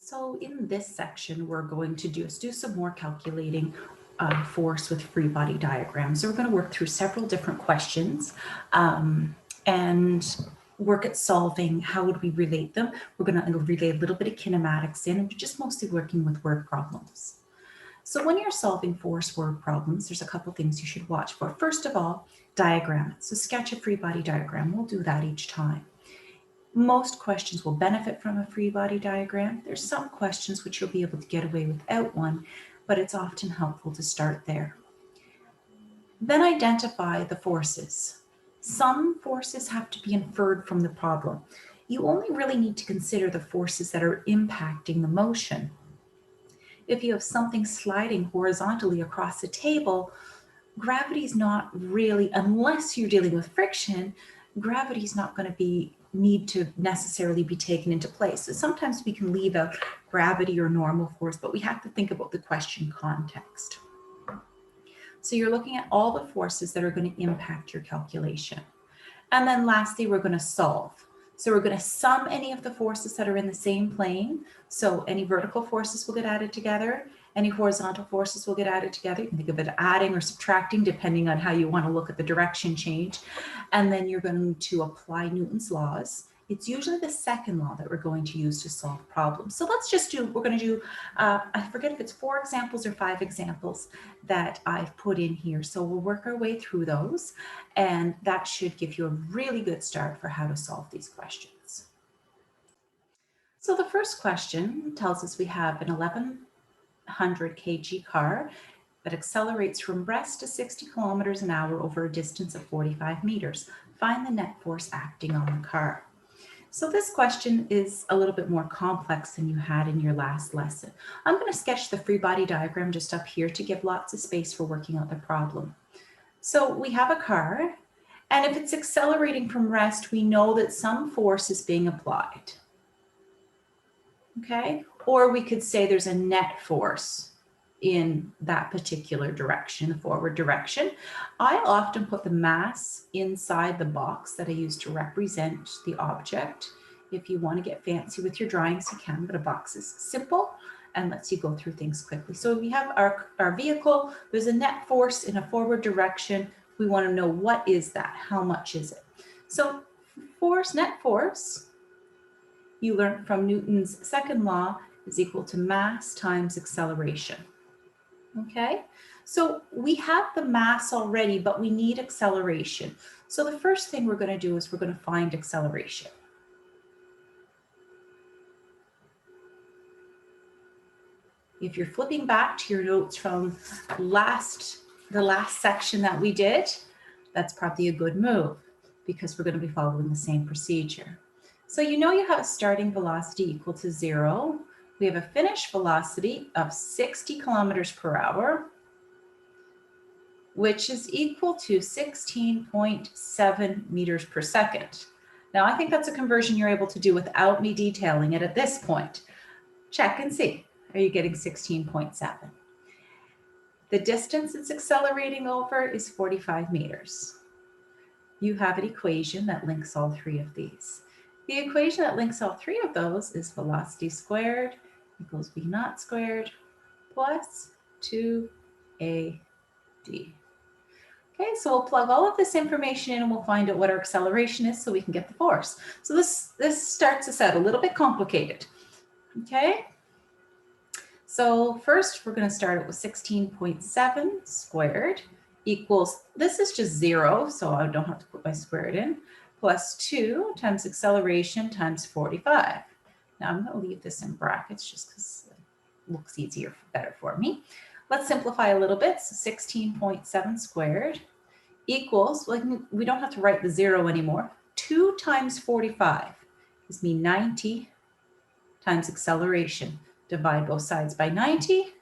So in this section, we're going to do some more calculating force with free body diagrams. So we're going to work through several different questions and work at solving how would we relate them. We're going to relate a little bit of kinematics in, and we're just mostly working with word problems. So when you're solving force word problems, there's a couple things you should watch for. First of all, diagram it. So sketch a free body diagram. We'll do that each time. Most questions will benefit from a free body diagram. There's some questions which you'll be able to get away without one, but it's often helpful to start there. Then identify the forces. Some forces have to be inferred from the problem. You only really need to consider the forces that are impacting the motion. If you have something sliding horizontally across the table, gravity is not really, unless you're dealing with friction, gravity is not going to need to necessarily be taken into place. So sometimes we can leave out gravity or normal force, but we have to think about the question context. So you're looking at all the forces that are going to impact your calculation. And then lastly, we're going to solve. So we're going to sum any of the forces that are in the same plane. So any vertical forces will get added together. Any horizontal forces will get added together. You can think of it adding or subtracting depending on how you want to look at the direction change. And then you're going to apply Newton's laws. It's usually the second law that we're going to use to solve problems. So let's just do, we're going to do, I forget if it's 4 examples or 5 examples that I've put in here. So we'll work our way through those, and that should give you a really good start for how to solve these questions. So the first question tells us we have an 1100 kg car that accelerates from rest to 60 kilometers an hour over a distance of 45 meters. Find the net force acting on the car. So this question is a little bit more complex than you had in your last lesson. I'm going to sketch the free body diagram just up here to give lots of space for working out the problem. So we have a car, and if it's accelerating from rest, we know that some force is being applied. Okay? Or we could say there's a net force in that particular direction, the forward direction. I often put the mass inside the box that I use to represent the object. If you want to get fancy with your drawings, you can, but a box is simple and lets you go through things quickly. So we have our vehicle, there's a net force in a forward direction. We want to know what is that? How much is it? So force, net force, you learned from Newton's second law, is equal to mass times acceleration. Okay, so we have the mass already, but we need acceleration. So the first thing we're going to do is we're going to find acceleration. If you're flipping back to your notes from the last section that we did, that's probably a good move because we're going to be following the same procedure. So you know you have a starting velocity equal to 0. We have a finish velocity of 60 kilometers per hour, which is equal to 16.7 meters per second. Now, I think that's a conversion you're able to do without me detailing it at this point. Check and see. Are you getting 16.7? The distance it's accelerating over is 45 meters. You have an equation that links all 3 of these. The equation that links all 3 of those is velocity squared equals v naught squared plus 2ad. Okay, so we'll plug all of this information in and we'll find out what our acceleration is so we can get the force. So this starts us out a little bit complicated. Okay, so first we're going to start it with 16.7 squared equals, this is just 0, so I don't have to put my squared in, plus 2 times acceleration times 45. Now I'm going to leave this in brackets just because it looks easier, better for me. Let's simplify a little bit. So 16.7 squared equals, like we don't have to write the 0 anymore. 2 times 45 gives me 90 times acceleration. Divide both sides by 90.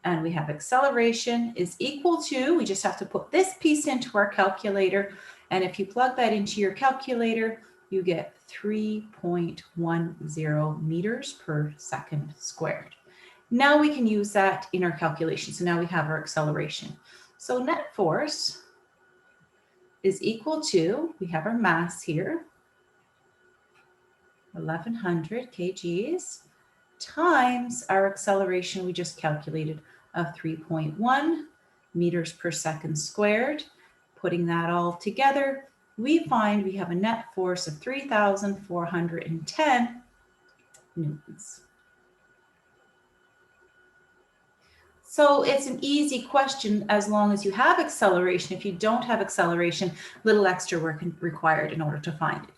And we have acceleration is equal to, we just have to put this piece into our calculator. And if you plug that into your calculator, you get 3.10 meters per second squared. Now we can use that in our calculation. So now we have our acceleration. So net force is equal to, we have our mass here, 1,100 kgs times our acceleration we just calculated of 3.1 meters per second squared. Putting that all together, we find we have a net force of 3,410 newtons. So it's an easy question as long as you have acceleration. If you don't have acceleration, little extra work required in order to find it.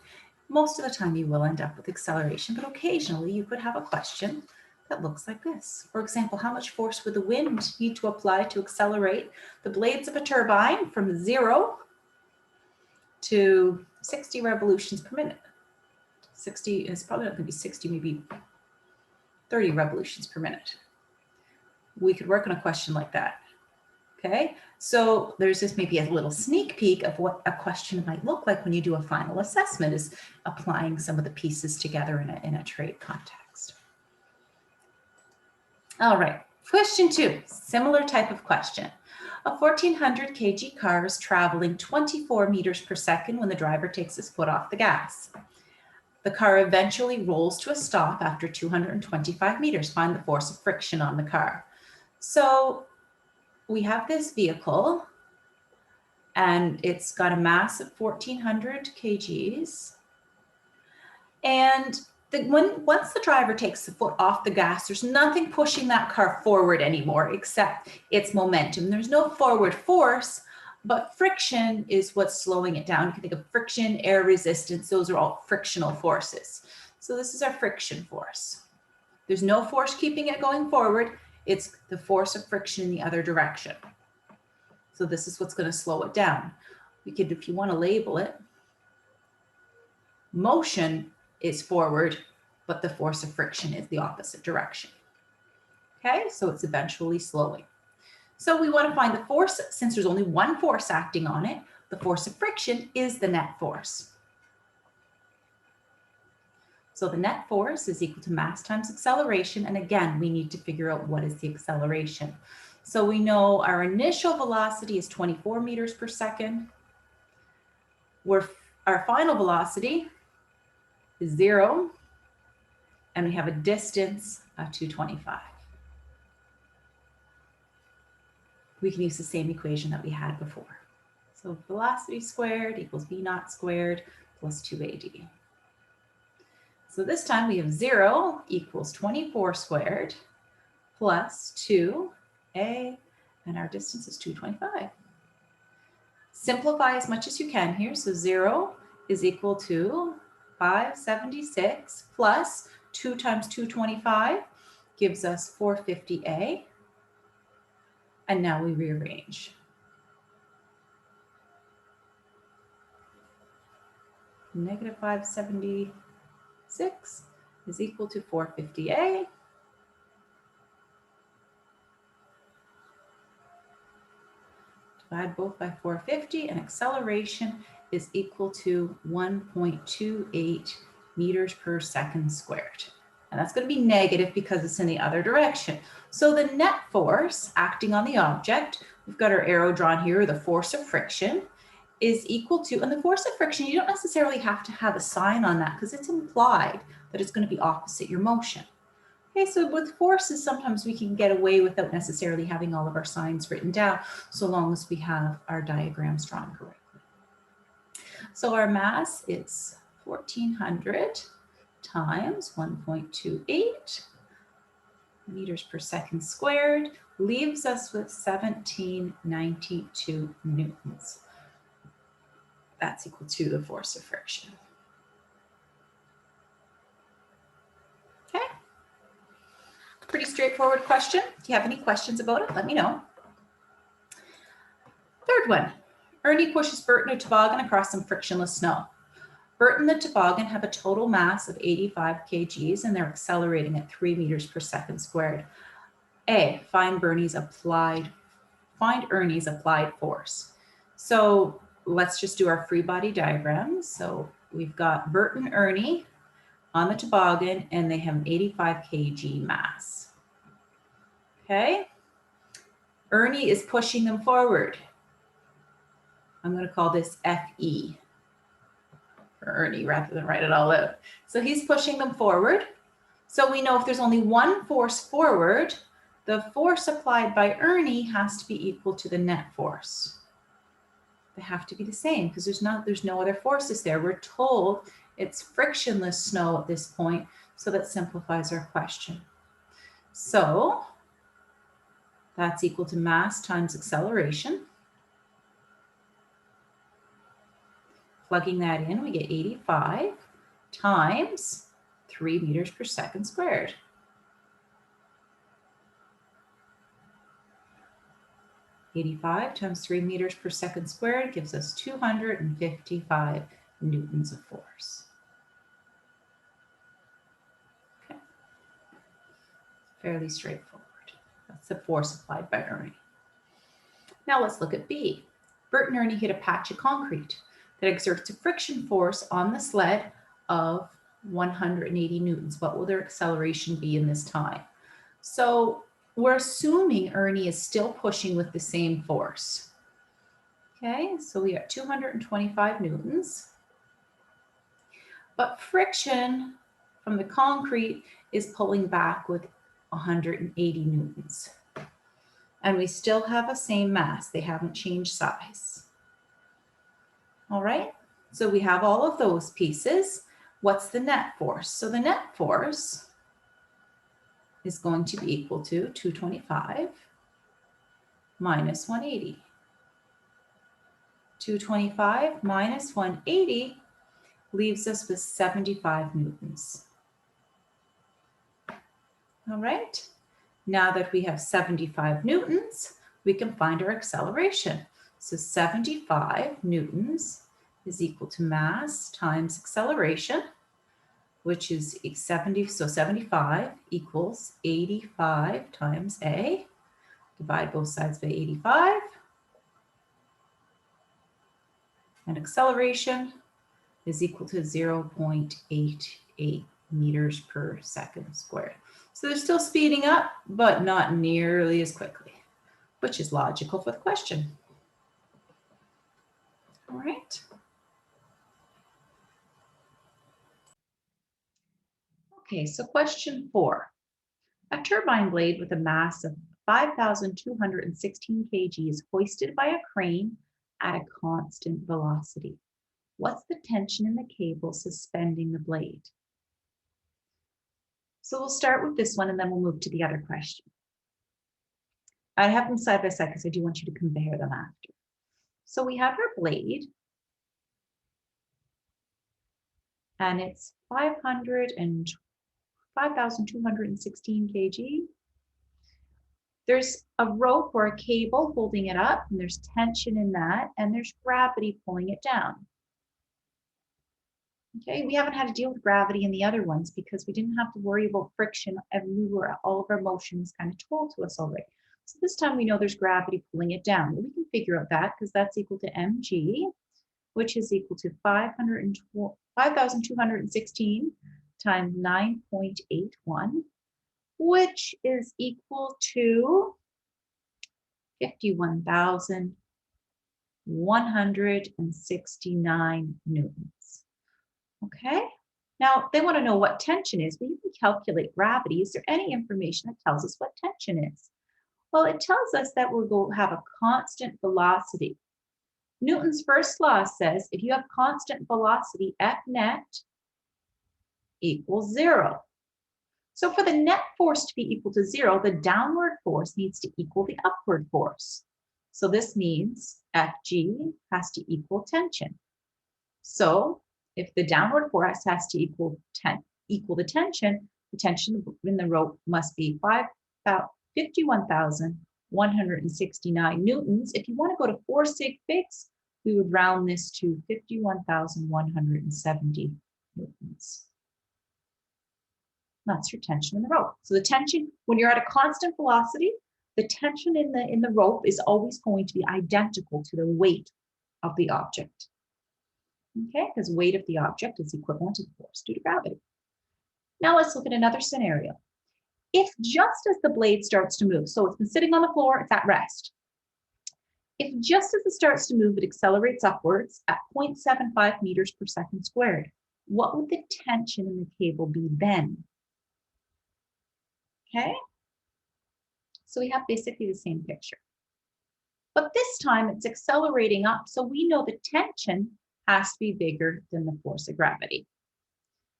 Most of the time you will end up with acceleration, but occasionally you could have a question that looks like this. For example, how much force would the wind need to apply to accelerate the blades of a turbine from 0 to 60 revolutions per minute? 60 is probably not going to be 60, maybe 30 revolutions per minute. We could work on a question like that. Okay, so there's just maybe a little sneak peek of what a question might look like when you do a final assessment, is applying some of the pieces together in a trade context. All right, question 2, similar type of question. A 1,400 kg car is traveling 24 meters per second when the driver takes his foot off the gas. The car eventually rolls to a stop after 225 meters. Find the force of friction on the car. So we have this vehicle and it's got a mass of 1,400 kgs. And once the driver takes the foot off the gas, there's nothing pushing that car forward anymore except its momentum. There's no forward force, but friction is what's slowing it down. You can think of friction, air resistance, those are all frictional forces. So this is our friction force. There's no force keeping it going forward. It's the force of friction in the other direction. So this is what's going to slow it down. We could, if you want to label it, motion is forward, but the force of friction is the opposite direction. Okay, so it's eventually slowing. So we want to find the force, since there's only one force acting on it, the force of friction is the net force. So the net force is equal to mass times acceleration. And again, we need to figure out what is the acceleration. So we know our initial velocity is 24 meters per second. Our final velocity is 0. And we have a distance of 225. We can use the same equation that we had before. So velocity squared equals v naught squared plus 2ad. So this time we have 0 equals 24 squared plus 2a, and our distance is 225. Simplify as much as you can here. So 0 is equal to 576 plus 2 times 225 gives us 450a. And now we rearrange. Negative 576 is equal to 450a. Divide both by 450, and acceleration is equal to 1.28 meters per second squared. And that's going to be negative because it's in the other direction. So the net force acting on the object, we've got our arrow drawn here, the force of friction, is equal to, and the force of friction, you don't necessarily have to have a sign on that because it's implied that it's going to be opposite your motion. Okay, so with forces, sometimes we can get away without necessarily having all of our signs written down, so long as we have our diagrams drawn correctly. So our mass is 1,400 times 1.28 meters per second squared, leaves us with 1,792 newtons. That's equal to the force of friction. Okay. Pretty straightforward question. If you have any questions about it, let me know. Third one, Ernie pushes Bert in a toboggan across some frictionless snow. Bert and the toboggan have a total mass of 85 kgs and they're accelerating at 3 meters per second squared. A, find Ernie's applied force. So let's just do our free body diagram. So we've got Bert and Ernie on the toboggan and they have an 85 kg mass. Okay. Ernie is pushing them forward. I'm going to call this FE. Ernie rather than write it all out. So he's pushing them forward. So we know if there's only one force forward, the force applied by Ernie has to be equal to the net force. They have to be the same because there's no other forces there. We're told it's frictionless snow at this point, so that simplifies our question. So that's equal to mass times acceleration. Plugging that in, we get 85 times 3 meters per second squared. (85 times 3 meters per second squared gives us 255 newtons of force. Okay. Fairly straightforward. That's the force applied by Ernie. Now let's look at B. Bert and Ernie hit a patch of concrete that exerts a friction force on the sled of 180 newtons. What will their acceleration be in this time? So we're assuming Ernie is still pushing with the same force. Okay, so we have 225 newtons. But friction from the concrete is pulling back with 180 newtons. And we still have the same mass. They haven't changed size. All right, so we have all of those pieces. What's the net force? So the net force is going to be equal to 225 minus 180. 225 minus 180 leaves us with 75 newtons. All right, now that we have 75 newtons, we can find our acceleration. So 75 newtons is equal to mass times acceleration, which is 70, so 75 equals 85 times A. Divide both sides by 85. And acceleration is equal to 0.88 meters per second squared. So they're still speeding up, but not nearly as quickly, which is logical for the question. All right. Okay, so question 4. A turbine blade with a mass of 5,216 kg is hoisted by a crane at a constant velocity. What's the tension in the cable suspending the blade? So we'll start with this one and then we'll move to the other question. I have them side by side because I do want you to compare them after. So we have our blade and it's 5,216 kg. There's a rope or a cable holding it up and there's tension in that and there's gravity pulling it down. Okay, we haven't had to deal with gravity in the other ones because we didn't have to worry about friction and all of our motion was kind of told to us already. So this time we know there's gravity pulling it down. We can figure out that because that's equal to mg, which is equal to 5,216 times 9.81, which is equal to 51,169 newtons. Okay, now they want to know what tension is. Well, you can calculate gravity. Is there any information that tells us what tension is? Well, it tells us that we're going to have a constant velocity. Newton's first law says if you have constant velocity, F net equals 0. So for the net force to be equal to 0, the downward force needs to equal the upward force. So this means Fg has to equal tension. So if the downward force has to equal the tension in the rope must be 51,169 newtons. If you want to go to 4 sig figs, we would round this to 51,170 newtons. That's your tension in the rope. So the tension, when you're at a constant velocity, the tension in the rope is always going to be identical to the weight of the object. Okay, because weight of the object is equivalent to the force due to gravity. Now let's look at another scenario. If just as the blade starts to move, so it's been sitting on the floor, it's at rest, If just as it starts to move, it accelerates upwards at 0.75 meters per second squared, what would the tension in the cable be then? Okay, so we have basically the same picture. But this time it's accelerating up, so we know the tension has to be bigger than the force of gravity.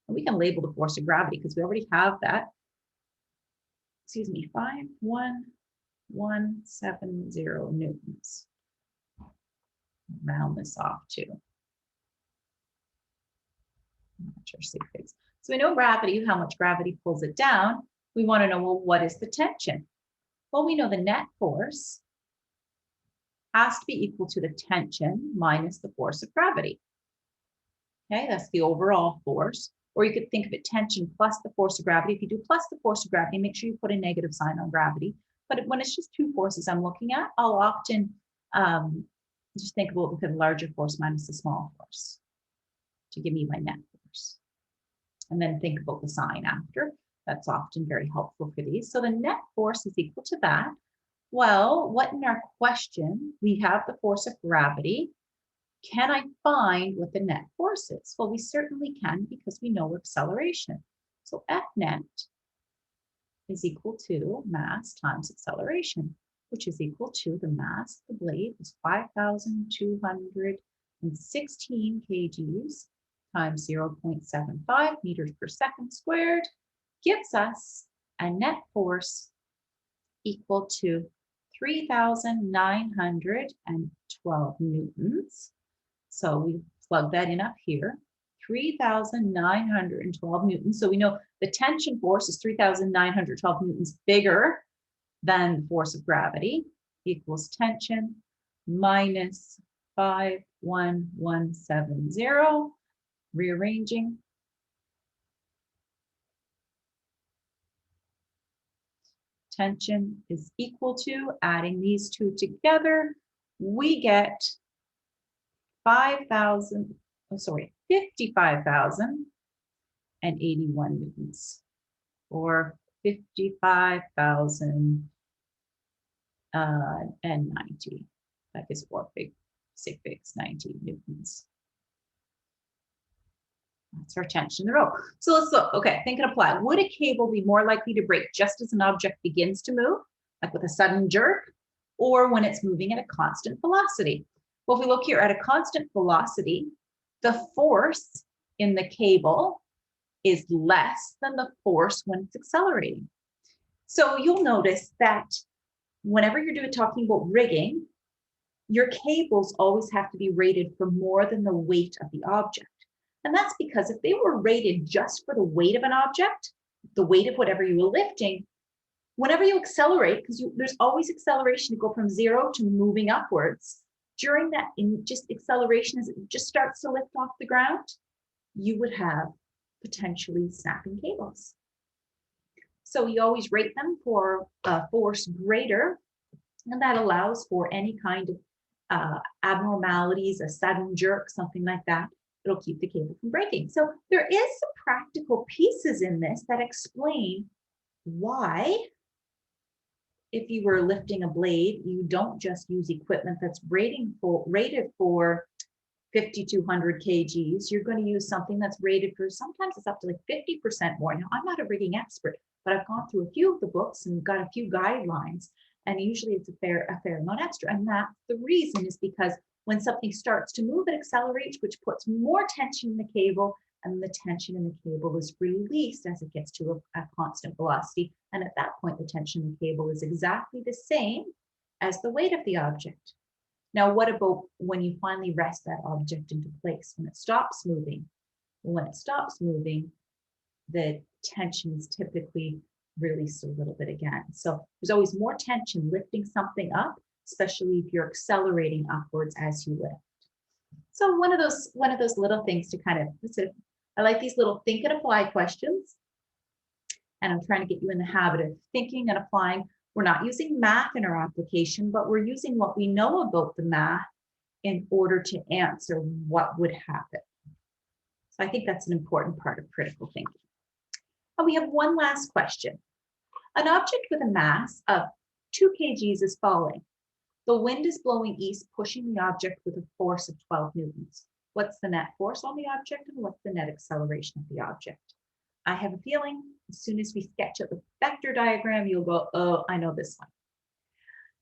And we can label the force of gravity because we already have that. Excuse me, 51170 newtons. Round this off too. So we know gravity, how much gravity pulls it down. We want to know, well, what is the tension? Well, we know the net force has to be equal to the tension minus the force of gravity. Okay, that's the overall force. Or you could think of it tension plus the force of gravity. If you do plus the force of gravity, make sure you put a negative sign on gravity. But when it's just two forces I'm looking at, I'll often just think about the larger force minus the small force to give me my net force. And then think about the sign after. That's often very helpful for these. So the net force is equal to that. Well, what in our question, we have the force of gravity. Can I find what the net force is? Well, we certainly can because we know acceleration. So F net is equal to mass times acceleration, which is equal to the mass of the blade is 5,216 kgs times 0.75 meters per second squared, gives us a net force equal to 3,912 newtons. So we plug that in up here, 3,912 newtons. So we know the tension force is 3,912 newtons bigger than the force of gravity, equals tension minus 51170. Rearranging. Tension is equal to, adding these two together, we get 55,081 newtons, or 55,090. That is 90 newtons. That's our tension in the rope. So let's look. Okay, think and apply. Would a cable be more likely to break just as an object begins to move, like with a sudden jerk, or when it's moving at a constant velocity? Well, if we look here at a constant velocity, the force in the cable is less than the force when it's accelerating. So you'll notice that whenever you're talking about rigging, your cables always have to be rated for more than the weight of the object. And that's because if they were rated just for the weight of an object, the weight of whatever you were lifting, whenever you accelerate, because there's always acceleration to go from zero to moving upwards, during that just acceleration as it just starts to lift off the ground, you would have potentially snapping cables. So you always rate them for a force greater, and that allows for any kind of abnormalities, a sudden jerk, something like that. It'll keep the cable from breaking. So there is some practical pieces in this that explain why, if you were lifting a blade, you don't just use equipment that's rated for 5,200 kgs. You're going to use something that's rated for, sometimes it's up to like 50% more. Now, I'm not a rigging expert, but I've gone through a few of the books and got a few guidelines, and usually it's a fair amount extra. And that's the reason, is because when something starts to move, it accelerates, which puts more tension in the cable, and the tension in the cable is released as it gets to a constant velocity. And at that point, the tension in the cable is exactly the same as the weight of the object. Now, what about when you finally rest that object into place, when it stops moving? When it stops moving, the tension is typically released a little bit again. So there's always more tension lifting something up, especially if you're accelerating upwards as you lift. So one of those little things to kind of, I like these little think and apply questions. And I'm trying to get you in the habit of thinking and applying. We're not using math in our application, but we're using what we know about the math in order to answer what would happen. So I think that's an important part of critical thinking. And we have one last question. An object with a mass of 2 kgs is falling. The wind is blowing east, pushing the object with a force of 12 newtons. What's the net force on the object and what's the net acceleration of the object? I have a feeling as soon as we sketch out the vector diagram, you'll go, oh, I know this one.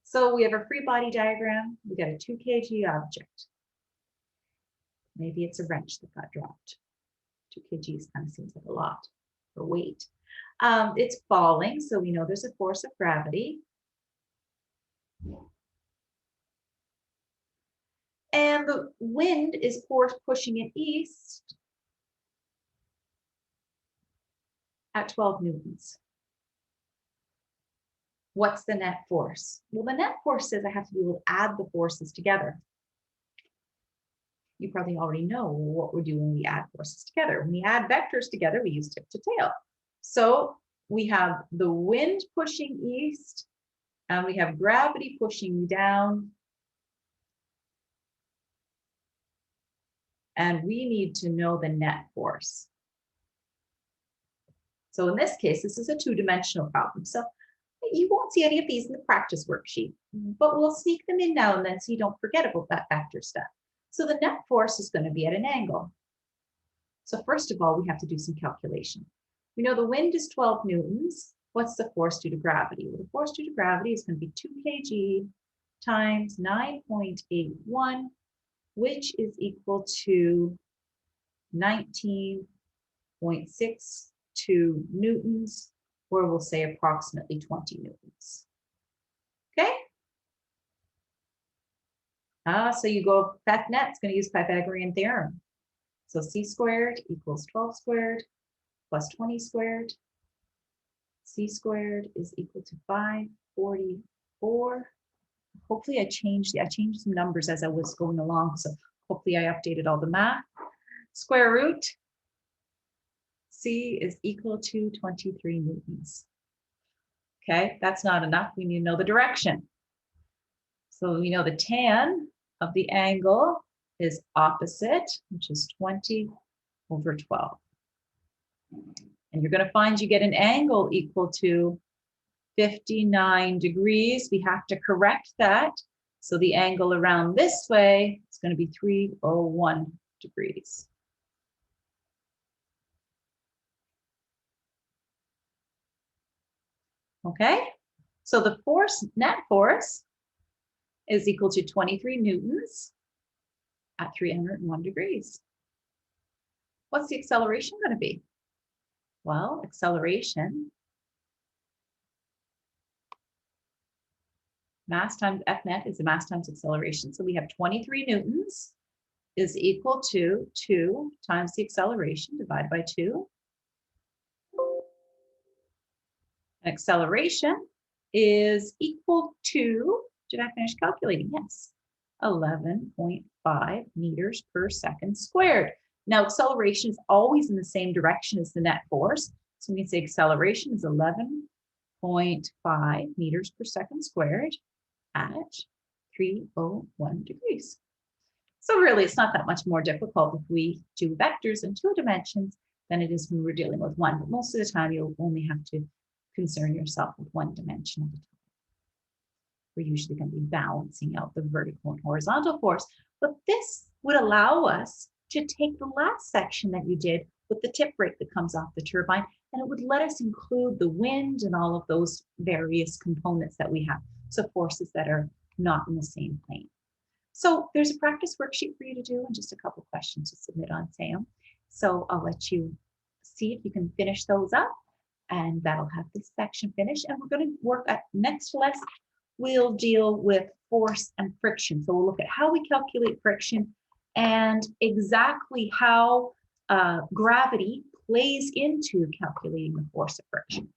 So we have a free body diagram. We got a 2 kg object. Maybe it's a wrench that got dropped. 2 kgs kind of seems like a lot for weight. It's falling, so we know there's a force of gravity. And the wind is pushing it east at 12 newtons. What's the net force? Well, the net force says I have to be able to add the forces together. You probably already know what we're doing when we add forces together. When we add vectors together, we use tip to tail. So we have the wind pushing east, and we have gravity pushing down. And we need to know the net force. So in this case, this is a two-dimensional problem. So you won't see any of these in the practice worksheet, but we'll sneak them in now and then so you don't forget about that vector stuff. So the net force is going to be at an angle. So first of all, we have to do some calculation. We know the wind is 12 newtons. What's the force due to gravity? Well, the force due to gravity is going to be 2 kg times 9.81, which is equal to 19.62 newtons, or we'll say approximately 20 newtons. Okay? So you go, that net's going to use Pythagorean theorem. So c squared equals 12 squared plus 20 squared. C squared is equal to 544. Hopefully I changed some numbers as I was going along, so hopefully I updated all the math. Square root C is equal to 23 newtons. Okay, that's not enough. We need to know the direction. So we know the tan of the angle is opposite, which is 20 over 12. And you're going to find you get an angle equal to 59 degrees. We have to correct that. So the angle around this way is going to be 301 degrees. Okay, so the force, net force, is equal to 23 newtons at 301 degrees. What's the acceleration going to be? Well, acceleration, mass times F net is the mass times acceleration. So we have 23 newtons is equal to 2 times the acceleration divided by 2. Acceleration is equal to, did I finish calculating? Yes, 11.5 meters per second squared. Now, acceleration is always in the same direction as the net force. So we can say acceleration is 11.5 meters per second squared at 301 degrees. So really, it's not that much more difficult if we do vectors in 2 dimensions than it is when we're dealing with 1. But most of the time, you'll only have to concern yourself with 1 dimension at a time. We're usually going to be balancing out the vertical and horizontal force. But this would allow us to take the last section that you did with the tip brake that comes off the turbine, and it would let us include the wind and all of those various components that we have. So forces that are not in the same plane. So there's a practice worksheet for you to do and just a couple questions to submit on SAM. So I'll let you see if you can finish those up, and that'll have this section finished. And we're going to work at next lesson. We'll deal with force and friction. So we'll look at how we calculate friction and exactly how gravity plays into calculating the force of friction.